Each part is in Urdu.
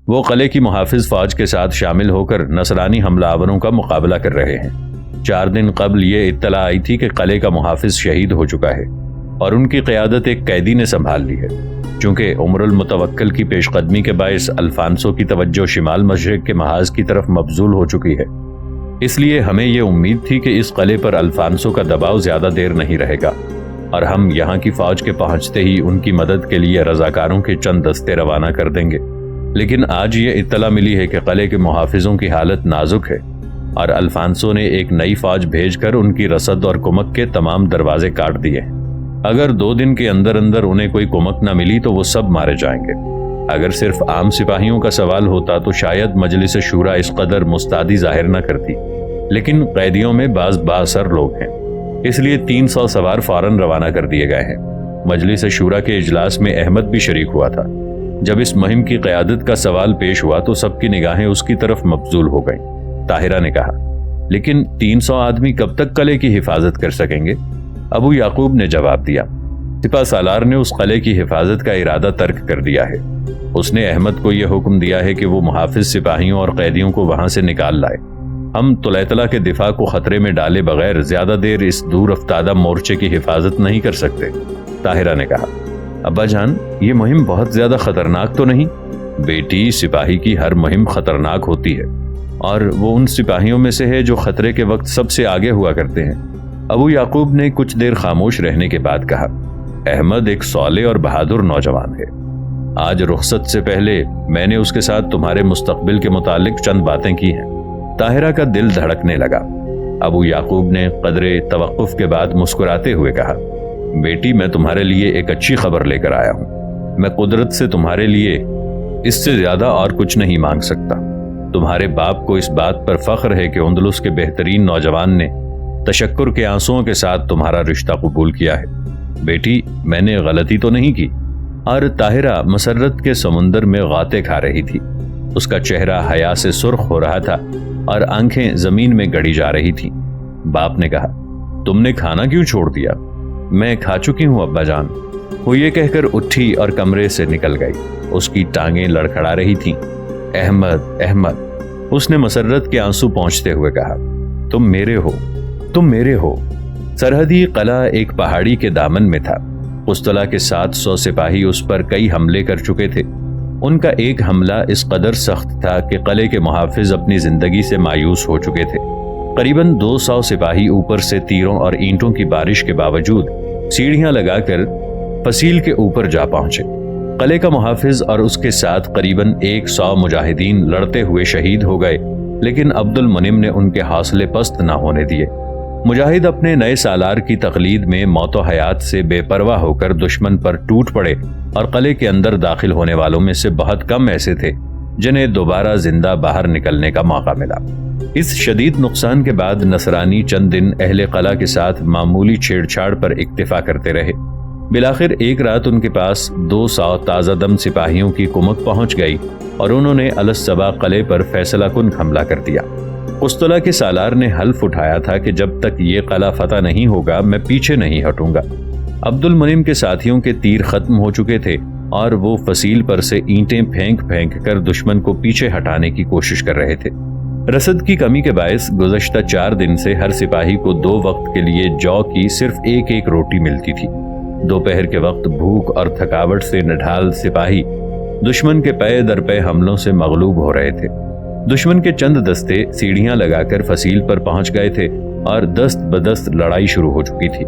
وہ قلعے کی محافظ فوج کے ساتھ شامل ہو کر نصرانی حملہ آوروں کا مقابلہ کر رہے ہیں۔ 4 دن قبل یہ اطلاع آئی تھی کہ قلعے کا محافظ شہید ہو چکا ہے اور ان کی قیادت ایک قیدی نے سنبھال لی ہے۔ چونکہ عمر المتوکل کی پیش قدمی کے باعث الفانسو کی توجہ شمال مشرق کے محاذ کی طرف مبذول ہو چکی ہے، اس لیے ہمیں یہ امید تھی کہ اس قلعے پر الفانسو کا دباؤ زیادہ دیر نہیں رہے گا اور ہم یہاں کی فوج کے پہنچتے ہی ان کی مدد کے لیے رضاکاروں کے چند دستے روانہ کر دیں گے۔ لیکن آج یہ اطلاع ملی ہے کہ قلعے کے محافظوں کی حالت نازک ہے اور الفانسو نے ایک نئی فوج بھیج کر ان کی رسد اور کمک کے تمام دروازے کاٹ دیے ہیں۔ اگر 2 دن کے اندر اندر انہیں کوئی کمک نہ ملی تو وہ سب مارے جائیں گے۔ اگر صرف عام سپاہیوں کا سوال ہوتا تو شاید مجلس شورا اس قدر مستعدی ظاہر نہ کرتی، لیکن قیدیوں میں بعض بااثر لوگ ہیں، اس لیے 300 سوار فوراً روانہ کر دیے گئے ہیں۔ مجلس شورا کے اجلاس میں احمد بھی شریک ہوا تھا۔ جب اس مہم کی قیادت کا سوال پیش ہوا تو سب کی نگاہیں اس کی طرف مبذول ہو گئیں۔ طاہرہ نے کہا، لیکن 300 آدمی کب تک قلعے کی حفاظت کر سکیں گے؟ ابو یعقوب نے جواب دیا، سپہ سالار نے اس قلعے کی حفاظت کا ارادہ ترک کر دیا ہے۔ اس نے احمد کو یہ حکم دیا ہے کہ وہ محافظ سپاہیوں اور قیدیوں کو وہاں سے نکال لائے۔ ہم طلیطلہ کے دفاع کو خطرے میں ڈالے بغیر زیادہ دیر اس دور افتادہ مورچے کی حفاظت نہیں کر سکتے۔ طاہرہ نے کہا، ابا جان، یہ مہم بہت زیادہ خطرناک تو نہیں؟ بیٹی، سپاہی کی ہر مہم خطرناک ہوتی ہے اور وہ ان سپاہیوں میں سے ہے جو خطرے کے وقت سب سے آگے ہوا کرتے ہیں۔ ابو یعقوب نے کچھ دیر خاموش رہنے کے بعد کہا، احمد ایک صالح اور بہادر نوجوان ہے۔ آج رخصت سے پہلے میں نے اس کے ساتھ تمہارے مستقبل کے متعلق چند باتیں کی ہیں۔ طاہرہ کا دل دھڑکنے لگا۔ ابو یعقوب نے قدرے توقف کے بعد مسکراتے ہوئے کہا، بیٹی، میں تمہارے لیے ایک اچھی خبر لے کر آیا ہوں۔ میں قدرت سے تمہارے لیے اس سے زیادہ اور کچھ نہیں مانگ سکتا۔ تمہارے باپ کو اس بات پر فخر ہے کہ اندلس کے بہترین نوجوان نے تشکر کے آنسوؤں کے ساتھ تمہارا رشتہ قبول کیا ہے۔ بیٹی، میں نے غلطی تو نہیں کی؟ اور طاہرہ مسرت کے سمندر میں غاطے کھا رہی تھی۔ اس کا چہرہ حیا سے سرخ ہو رہا تھا اور آنکھیں زمین میں گڑی جا رہی تھیں۔ باپ نے کہا، تم نے کھانا کیوں چھوڑ دیا؟ میں کھا چکی ہوں ابا جان۔ وہ یہ کہہ کر اٹھی اور کمرے سے نکل گئی۔ اس کی ٹانگیں لڑکھڑا رہی تھیں۔ احمد، احمد، اس نے مسرت کے آنسو پہنچتے ہوئے کہا، تم میرے ہو، تم میرے ہو۔ سرحدی قلعہ ایک پہاڑی کے دامن میں تھا۔ قسطلہ کے 700 سپاہی اس پر کئی حملے کر چکے تھے۔ ان کا ایک حملہ اس قدر سخت تھا کہ قلعے کے محافظ اپنی زندگی سے مایوس ہو چکے تھے۔ قریباً 200 سپاہی اوپر سے تیروں اور اینٹوں کی بارش کے باوجود سیڑھیاں لگا کر فصیل کے اوپر جا پہنچے۔ قلعے کا محافظ اور اس کے ساتھ قریباً 100 مجاہدین لڑتے ہوئے شہید ہو گئے، لیکن عبد المنعم نے ان کے حوصلے پست نہ ہونے دیے۔ مجاہد اپنے نئے سالار کی تقلید میں موت و حیات سے بے پرواہ ہو کر دشمن پر ٹوٹ پڑے اور قلعے کے اندر داخل ہونے والوں میں سے بہت کم ایسے تھے جنہیں دوبارہ زندہ باہر نکلنے کا موقع ملا۔ اس شدید نقصان کے بعد نصرانی چند دن اہل قلعہ کے ساتھ معمولی چھیڑ چھاڑ پر اکتفا کرتے رہے۔ بالآخر ایک رات ان کے پاس 200 تازہ دم سپاہیوں کی کمک پہنچ گئی اور انہوں نے الصبا قلعے پر فیصلہ کن حملہ کر دیا۔ قسطلہ کے سالار نے حلف اٹھایا تھا کہ جب تک یہ قلعہ فتح نہیں ہوگا میں پیچھے نہیں ہٹوں گا۔ عبد المنعم کے ساتھیوں کے تیر ختم ہو چکے تھے اور وہ فصیل پر سے اینٹیں پھینک پھینک کر دشمن کو پیچھے ہٹانے کی کوشش کر رہے تھے۔ رسد کی کمی کے باعث گزشتہ 4 دن سے ہر سپاہی کو 2 وقت کے لیے جو کی صرف ایک روٹی ملتی تھی۔ دوپہر کے وقت بھوک اور تھکاوٹ سے نڈھال سپاہی دشمن کے پے در پے حملوں سے مغلوب ہو رہے تھے۔ دشمن کے چند دستے سیڑھیاں لگا کر فصیل پر پہنچ گئے تھے اور دست بدست لڑائی شروع ہو چکی تھی۔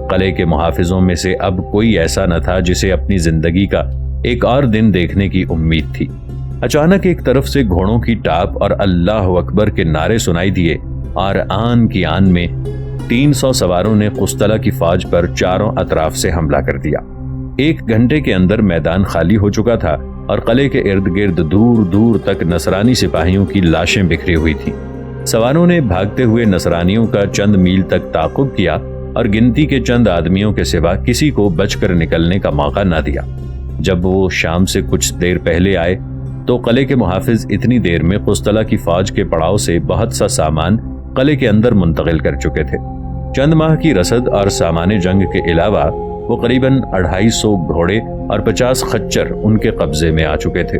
قلعے کے محافظوں میں سے اب کوئی ایسا نہ تھا جسے اپنی زندگی کا ایک اور دن دیکھنے کی امید تھی۔ اچانک ایک طرف سے گھوڑوں کی ٹاپ اور اللہ اکبر کے نعرے سنائی دیے اور آن کی آن میں 300 سواروں نے قسطلہ کی فوج پر چاروں اطراف سے حملہ کر دیا۔ 1 گھنٹے کے اندر میدان خالی ہو چکا تھا اور قلعے کے ارد گرد دور دور تک نصرانی سپاہیوں کی لاشیں بکھری ہوئی تھیں۔ سواروں نے بھاگتے ہوئے نصرانیوں کا چند میل تک تعاقب کیا اور گنتی کے چند آدمیوں کے سوا کسی کو بچ کر نکلنے کا موقع نہ دیا۔ جب وہ شام سے کچھ دیر پہلے آئے تو قلعے کے محافظ اتنی دیر میں قسطلہ کی فوج کے پڑاؤ سے بہت سا سامان قلعے کے اندر منتقل کر چکے تھے۔ چند ماہ کی رسد اور سامان جنگ کے علاوہ وہ قریباً 250 گھوڑے اور 50 خچر ان کے قبضے میں آ چکے تھے۔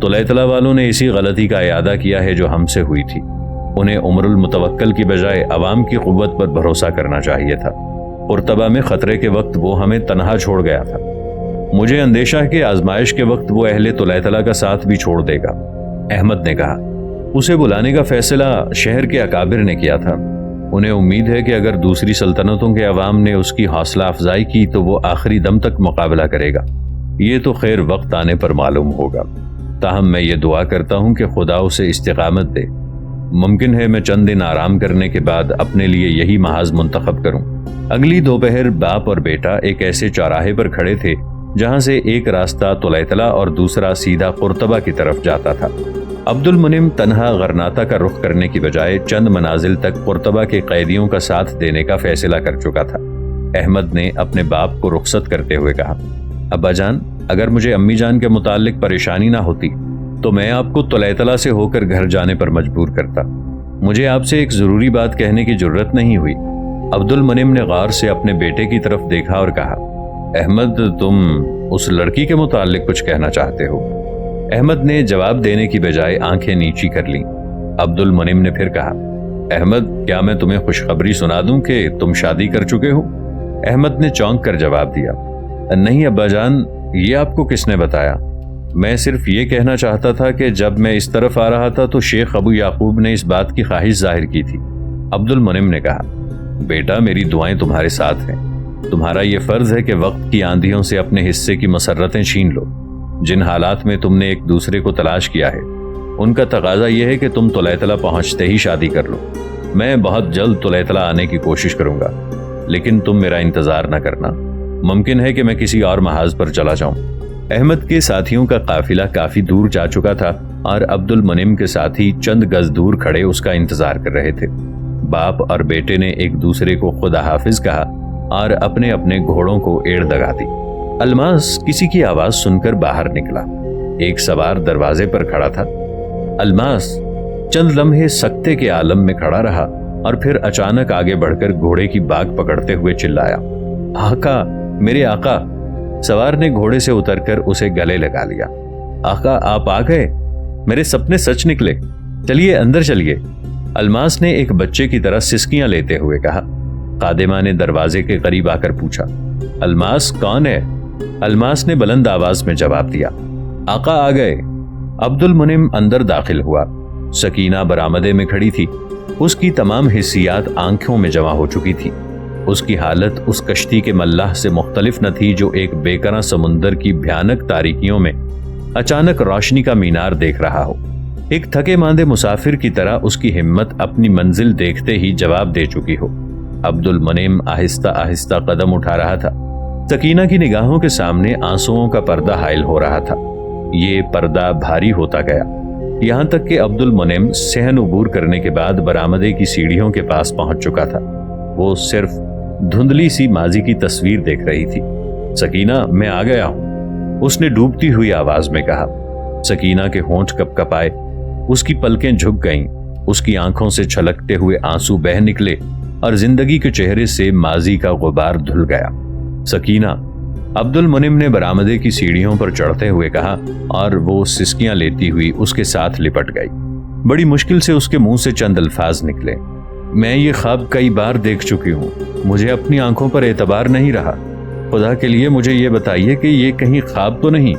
طلع والوں نے اسی غلطی کا اعادہ کیا ہے جو ہم سے ہوئی تھی۔ انہیں عمر المتوکل کی بجائے عوام کی قوت پر بھروسہ کرنا چاہیے تھا۔ قرطبہ میں خطرے کے وقت وہ ہمیں تنہا چھوڑ گیا تھا۔ مجھے اندیشہ ہے کہ آزمائش کے وقت وہ اہل طلع کا ساتھ بھی چھوڑ دے گا۔ احمد نے کہا، اسے بلانے کا فیصلہ شہر کے اکابر نے کیا تھا۔ انہیں امید ہے کہ اگر دوسری سلطنتوں کے عوام نے اس کی حوصلہ افزائی کی تو وہ آخری دم تک مقابلہ کرے گا۔ یہ تو خیر وقت آنے پر معلوم ہوگا۔ تاہم میں یہ دعا کرتا ہوں کہ خدا اسے استقامت دے۔ ممکن ہے میں چند دن آرام کرنے کے بعد اپنے لیے یہی محاذ منتخب کروں۔ اگلی دوپہر باپ اور بیٹا ایک ایسے چوراہے پر کھڑے تھے جہاں سے ایک راستہ طلع اور دوسرا سیدھا قرطبہ کی طرف جاتا تھا۔ عبد المنعم تنہا غرناطہ کا رخ کرنے کی بجائے چند منازل تک قرطبہ کے قیدیوں کا ساتھ دینے کا فیصلہ کر چکا تھا۔ احمد نے اپنے باپ کو رخصت کرتے ہوئے کہا، ابا جان، اگر مجھے امی جان کے متعلق پریشانی نہ ہوتی تو میں آپ کو طلع سے ہو کر گھر جانے پر مجبور کرتا۔ مجھے آپ سے ایک ضروری بات کہنے کی جرت نہیں ہوئی۔ عبد المنعم نے غور سے اپنے بیٹے کی طرف دیکھا اور کہا، احمد، تم اس لڑکی کے متعلق کچھ کہنا چاہتے ہو؟ احمد نے جواب دینے کی بجائے آنکھیں نیچی کر لیں۔ عبد المنعم نے پھر کہا، احمد، کیا میں تمہیں خوشخبری سنا دوں کہ تم شادی کر چکے ہو؟ احمد نے چونک کر جواب دیا، نہیں ابا جان، یہ آپ کو کس نے بتایا؟ میں صرف یہ کہنا چاہتا تھا کہ جب میں اس طرف آ رہا تھا تو شیخ ابو یعقوب نے اس بات کی خواہش ظاہر کی تھی۔ عبد المنعم نے کہا، بیٹا، میری دعائیں تمہارے ساتھ ہیں۔ تمہارا یہ فرض ہے کہ وقت کی آندھیوں سے اپنے حصے کی مسرتیں چھین لو۔ جن حالات میں تم نے ایک دوسرے کو تلاش کیا ہے ان کا تقاضا یہ ہے کہ تم طلع پہنچتے ہی شادی کر لو۔ میں بہت جلد طلع آنے کی کوشش کروں گا، لیکن تم میرا انتظار نہ کرنا۔ ممکن ہے کہ میں کسی اور محاذ پر چلا جاؤں۔ احمد کے ساتھیوں کا قافلہ کافی دور جا چکا تھا اور عبد المنعم کے ساتھی چند گز دور کھڑے اس کا انتظار کر رہے تھے۔ باپ اور بیٹے نے ایک دوسرے کو خدا حافظ کہا اور اپنے اپنے گھوڑوں کو ایڑ لگا دی۔ الماس کسی کی آواز سن کر باہر نکلا۔ ایک سوار دروازے پر کھڑا تھا۔ الماس چند لمحے سکتے کے عالم میں کھڑا رہا اور پھر اچانک آگے بڑھ کر گھوڑے کی باگ پکڑتے ہوئے چلایا، آقا، میرے آقا! سوار نے گھوڑے سے اتر کر اسے گلے لگا لیا۔ آقا، آپ آ گئے؟ میرے سپنے سچ نکلے۔ چلیے اندر چلیے۔ الماس نے ایک بچے کی طرح سسکیاں لیتے ہوئے کہا۔ خادمہ نے دروازے کے قریب آ کر پوچھا، الماس کون ہے؟ الماس نے بلند آواز میں جواب دیا، آقا آ گئے۔ عبد المنعم اندر داخل ہوا۔ سکینہ برآمدے میں کھڑی تھی۔ اس کی تمام حسیات آنکھوں میں جمع ہو چکی تھی۔ اس کی حالت اس کشتی کے ملاح سے مختلف نہ تھی جو ایک بیکراں سمندر کی بھیانک تاریکیوں میں اچانک روشنی کا مینار دیکھ رہا ہو۔ ایک تھکے ماندے مسافر کی طرح اس کی ہمت اپنی منزل دیکھتے ہی جواب دے چکی ہو۔ عبد المنعم آہستہ آہستہ قدم اٹھا رہا تھا۔ سکینہ کی نگاہوں کے سامنے آنسوؤں کا پردہ حائل ہو رہا تھا۔ یہ پردہ بھاری ہوتا گیا، یہاں تک کہ عبد المنعم صحن عبور کرنے کے بعد برآمدے کی سیڑھیوں کے پاس پہنچ چکا تھا۔ وہ صرف دھندلی سی ماضی کی تصویر دیکھ رہی تھی۔ سکینہ، میں آ گیا ہوں، اس نے ڈوبتی ہوئی آواز میں کہا۔ سکینہ کے ہونٹ کپ کپائے، اس کی پلکیں جھک گئیں، اس کی آنکھوں سے چھلکتے ہوئے آنسو بہہ نکلے اور زندگی کے چہرے سے ماضی کا غبار دھل گیا۔ سکینہ، عبد المنعم نے برآمدے کی سیڑھیوں پر چڑھتے ہوئے کہا اور وہ سسکیاں لیتی ہوئی اس کے ساتھ لپٹ گئی۔ بڑی مشکل سے اس کے منہ سے چند الفاظ نکلے، میں یہ خواب کئی بار دیکھ چکی ہوں، مجھے اپنی آنکھوں پر اعتبار نہیں رہا۔ خدا کے لیے مجھے یہ بتائیے کہ یہ کہیں خواب تو نہیں؟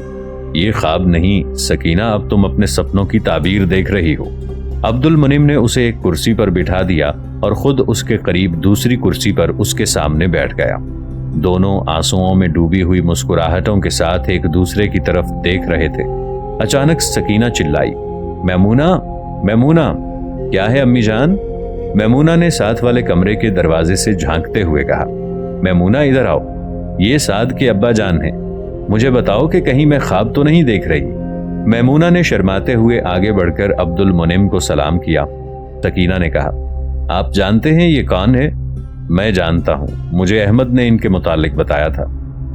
یہ خواب نہیں سکینہ، اب تم اپنے سپنوں کی تعبیر دیکھ رہی ہو۔ عبد المنعم نے اسے ایک کرسی پر بٹھا دیا اور خود اس کے قریب دوسری کرسی پر اس کے سامنے بیٹھ گیا۔ دونوں آنسوؤں میں ڈوبی ہوئی مسکراہٹوں کے ساتھ ایک دوسرے کی طرف دیکھ رہے تھے۔ اچانک سکینہ چلائی، میمونہ، میمونہ! کیا ہے امی جان؟ میمونہ نے ساتھ والے کمرے کے دروازے سے جھانکتے ہوئے کہا۔ میمونہ، ادھر آؤ، یہ سعد کے ابا جان ہیں، مجھے بتاؤ کہ کہیں میں خواب تو نہیں دیکھ رہی؟ میمونہ نے شرماتے ہوئے آگے بڑھ کر عبد المنعم کو سلام کیا۔ سکینہ نے کہا، آپ جانتے ہیں یہ کون ہے؟ میں جانتا ہوں، مجھے احمد نے ان کے متعلق بتایا تھا۔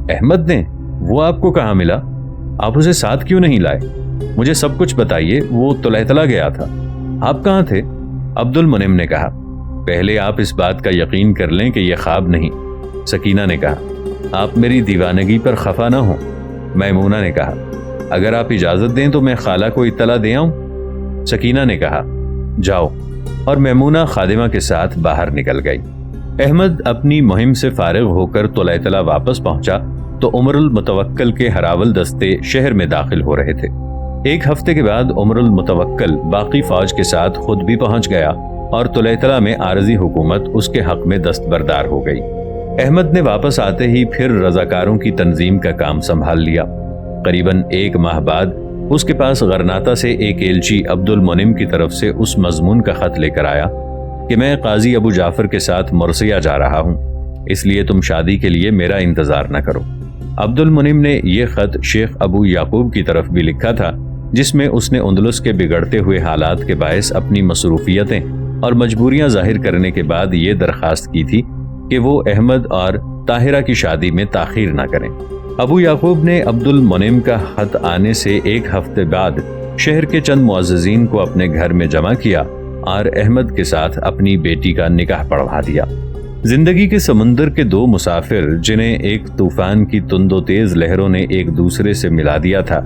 احمد نے؟ وہ آپ کو کہاں ملا؟ آپ اسے ساتھ کیوں نہیں لائے؟ مجھے سب کچھ بتائیے، وہ طلع گیا تھا، آپ کہاں تھے؟ عبد المنعم نے کہا، پہلے آپ اس بات کا یقین کر لیں کہ یہ خواب نہیں۔ سکینہ نے کہا، آپ میری دیوانگی پر خفا نہ ہوں۔ میمونہ نے کہا، اگر آپ اجازت دیں تو میں خالہ کو اطلاع دے آؤں؟ سکینہ نے کہا، جاؤ، اور میمونہ خادمہ کے ساتھ باہر نکل گئی۔ احمد اپنی مہم سے فارغ ہو کر طلعہ واپس پہنچا تو عمر المتوکل کے ہراول دستے شہر میں داخل ہو رہے تھے۔ ایک ہفتے کے بعد عمر المتوکل باقی فوج کے ساتھ خود بھی پہنچ گیا اور طلعہ میں عارضی حکومت اس کے حق میں دستبردار ہو گئی۔ احمد نے واپس آتے ہی پھر رضاکاروں کی تنظیم کا کام سنبھال لیا۔ قریباً 1 ماہ بعد اس کے پاس غرناطہ سے ایک ایلچی عبد المنعم کی طرف سے اس مضمون کا خط لے کر آیا کہ میں قاضی ابو جعفر کے ساتھ مرثیہ جا رہا ہوں، اس لیے تم شادی کے لیے میرا انتظار نہ کرو۔ عبد المنعم نے یہ خط شیخ ابو یعقوب کی طرف بھی لکھا تھا، جس میں اس نے اندلس کے بگڑتے ہوئے حالات کے باعث اپنی مصروفیتیں اور مجبوریاں ظاہر کرنے کے بعد یہ درخواست کی تھی کہ وہ احمد اور طاہرہ کی شادی میں تاخیر نہ کریں۔ ابو یعقوب نے عبد المنعم کا خط آنے سے 1 ہفتے بعد شہر کے چند معززین کو اپنے گھر میں جمع کیا اور احمد کے ساتھ اپنی بیٹی کا نکاح پڑھوا دیا۔ زندگی کے سمندر کے 2 مسافر جنہیں ایک طوفان کی تند و تیز لہروں نے ایک دوسرے سے ملا دیا تھا،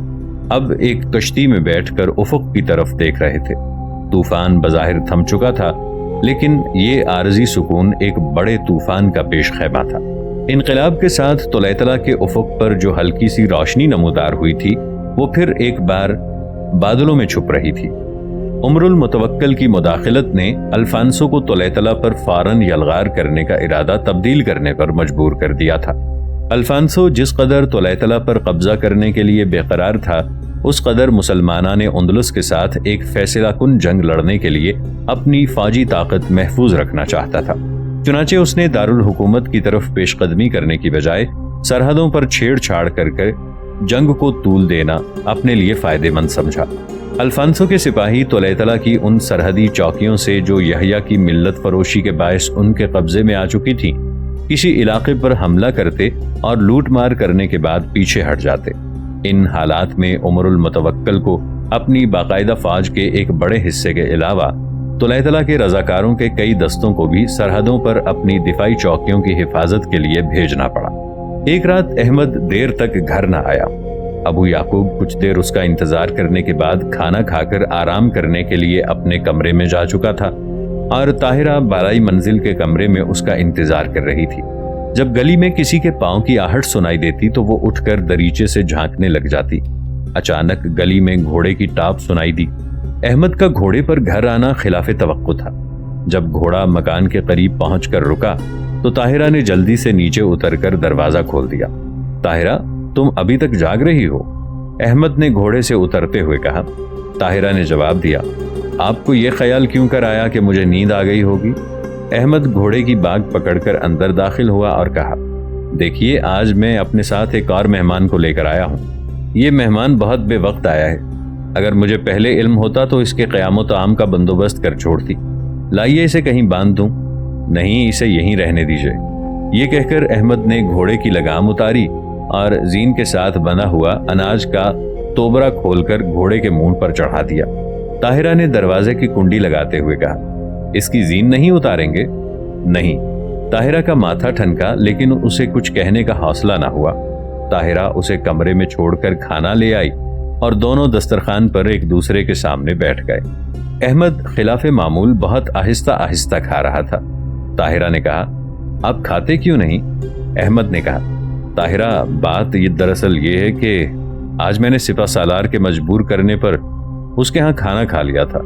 اب ایک کشتی میں بیٹھ کر افق کی طرف دیکھ رہے تھے۔ طوفان بظاہر تھم چکا تھا، لیکن یہ عارضی سکون ایک بڑے طوفان کا پیش خیمہ تھا۔ انقلاب کے ساتھ طلعہ کے افق پر جو ہلکی سی روشنی نمودار ہوئی تھی، وہ پھر ایک بار بادلوں میں چھپ رہی تھی۔ عمر المتوکل کی مداخلت نے الفانسو کو طلعہ پر فوراً یلغار کرنے کا ارادہ تبدیل کرنے پر مجبور کر دیا تھا۔ الفانسو جس قدر طلعہ پر قبضہ کرنے کے لیے بے قرار تھا، اس قدر مسلمانان اندلس کے ساتھ ایک فیصلہ کن جنگ لڑنے کے لیے اپنی فوجی طاقت محفوظ رکھنا چاہتا تھا۔ چنانچہ اس نے دارالحکومت کی طرف پیش قدمی کرنے کی بجائے سرحدوں پر چھیڑ چھاڑ کر جنگ کو طول دینا اپنے لیے فائدہ مند سمجھا۔ الفانسو کے سپاہی طلعہ کی ان سرحدی چوکیوں سے جو یحییٰ کی ملت فروشی کے باعث ان کے قبضے میں آ چکی تھی، کسی علاقے پر حملہ کرتے اور لوٹ مار کرنے کے بعد پیچھے ہٹ جاتے۔ ان حالات میں عمر المتوکل کو اپنی باقاعدہ فوج کے ایک بڑے حصے کے علاوہ طلعہ کے رضاکاروں کے کئی دستوں کو بھی سرحدوں پر اپنی دفاعی چوکیوں کی حفاظت کے لیے بھیجنا پڑا۔ ایک رات احمد دیر تک گھر نہ آیا۔ ابو یعقوب کچھ دیر اس کا انتظار کرنے کے بعد کھانا کھا کر آرام کرنے کے لیے اپنے کمرے میں جا چکا تھا اور طاہرہ بالائی منزل کے کمرے میں اس کا انتظار کر رہی تھی۔ جب گلی میں کسی کے پاؤں کی آہٹ سنائی دیتی تو وہ اٹھ کر دریچے سے جھانکنے لگ جاتی۔ اچانک گلی میں گھوڑے کی ٹاپ سنائی دی۔ احمد کا گھوڑے پر گھر آنا خلاف توقع تھا۔ جب گھوڑا مکان کے قریب پہنچ کر رکا تو طاہرہ نے جلدی سے نیچے اتر کر دروازہ کھول دیا۔ طاہرہ، تم ابھی تک جاگ رہی ہو؟ احمد نے گھوڑے سے اترتے ہوئے کہا۔ طاہرہ نے جواب دیا، آپ کو یہ خیال کیوں کر آیا کہ مجھے نیند آ گئی ہوگی؟ احمد گھوڑے کی باگ پکڑ کر اندر داخل ہوا اور کہا، دیکھیے، آج میں اپنے ساتھ ایک اور مہمان کو لے کر آیا ہوں۔ یہ مہمان بہت بے وقت آیا ہے۔ اگر مجھے پہلے علم ہوتا تو اس کے قیام و طعام کا بندوبست کر چھوڑتی۔ لائیے اسے کہیں باندھ دوں۔ نہیں، اسے یہیں رہنے دیجیے۔ یہ کہہ کر احمد نے گھوڑے کی لگام اتاری اور زین کے ساتھ بندھا ہوا اناج کا توبرا کھول کر گھوڑے کے منہ پر چڑھا دیا۔ طاہرہ نے دروازے کی کنڈی لگاتے ہوئے کہا، اس کی زین نہیں اتاریں گے؟ نہیں۔ طاہرہ کا ماتھا ٹھنکا، لیکن اسے کچھ کہنے کا حوصلہ نہ ہوا۔ طاہرہ اسے کمرے میں چھوڑ کر کھانا لے آئی اور دونوں دسترخوان پر ایک دوسرے کے سامنے بیٹھ گئے۔ احمد خلاف معمول بہت آہستہ آہستہ کھا رہا تھا۔ طاہرہ نے کہا، آپ کھاتے کیوں نہیں؟ احمد نے کہا، طاہرہ، بات یہ دراصل یہ ہے کہ آج میں نے سپہ سالار کے مجبور کرنے پر اس کے ہاں کھانا کھا لیا تھا۔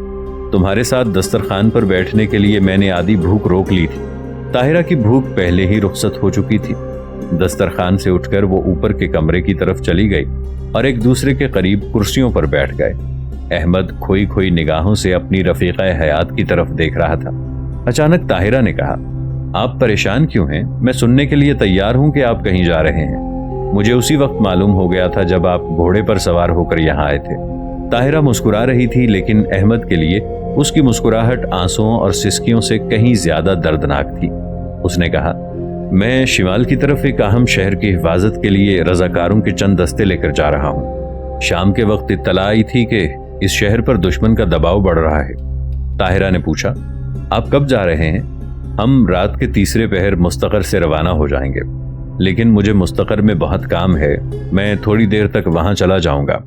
تمہارے ساتھ دسترخوان پر بیٹھنے کے لیے میں نے آدھی بھوک روک لی تھی۔ طاہرہ کی بھوک پہلے ہی رخصت ہو چکی تھی۔ دسترخوان سے اٹھ کر وہ اوپر کے کمرے کی طرف چلی گئی اور ایک دوسرے کے قریب کرسیوں پر بیٹھ گئے۔ احمد کھوئی کھوئی نگاہوں سے اپنی رفیقہ حیات کی طرف دیکھ رہا تھا۔ اچانک طاہرہ نے کہا، آپ پریشان کیوں ہیں؟ میں سننے کے لیے تیار ہوں کہ آپ کہیں جا رہے ہیں۔ مجھے اسی وقت معلوم ہو گیا تھا جب آپ گھوڑے پر سوار ہو کر یہاں آئے تھے۔ طاہرہ مسکرا رہی تھی، لیکن احمد کے لیے اس کی مسکراہٹ آنسوؤں اور سسکیوں سے کہیں زیادہ دردناک تھی۔ اس نے کہا، میں شمال کی طرف ایک اہم شہر کی حفاظت کے لیے رضاکاروں کے چند دستے لے کر جا رہا ہوں۔ شام کے وقت اطلاع آئی تھی کہ اس شہر پر دشمن کا دباؤ بڑھ رہا ہے۔ طاہرہ نے پوچھا، آپ کب جا رہے ہیں؟ ہم رات کے تیسرے پہر مستقر سے روانہ ہو جائیں گے، لیکن مجھے مستقر میں بہت کام ہے، میں تھوڑی دیر تک وہاں چلا جاؤں گا۔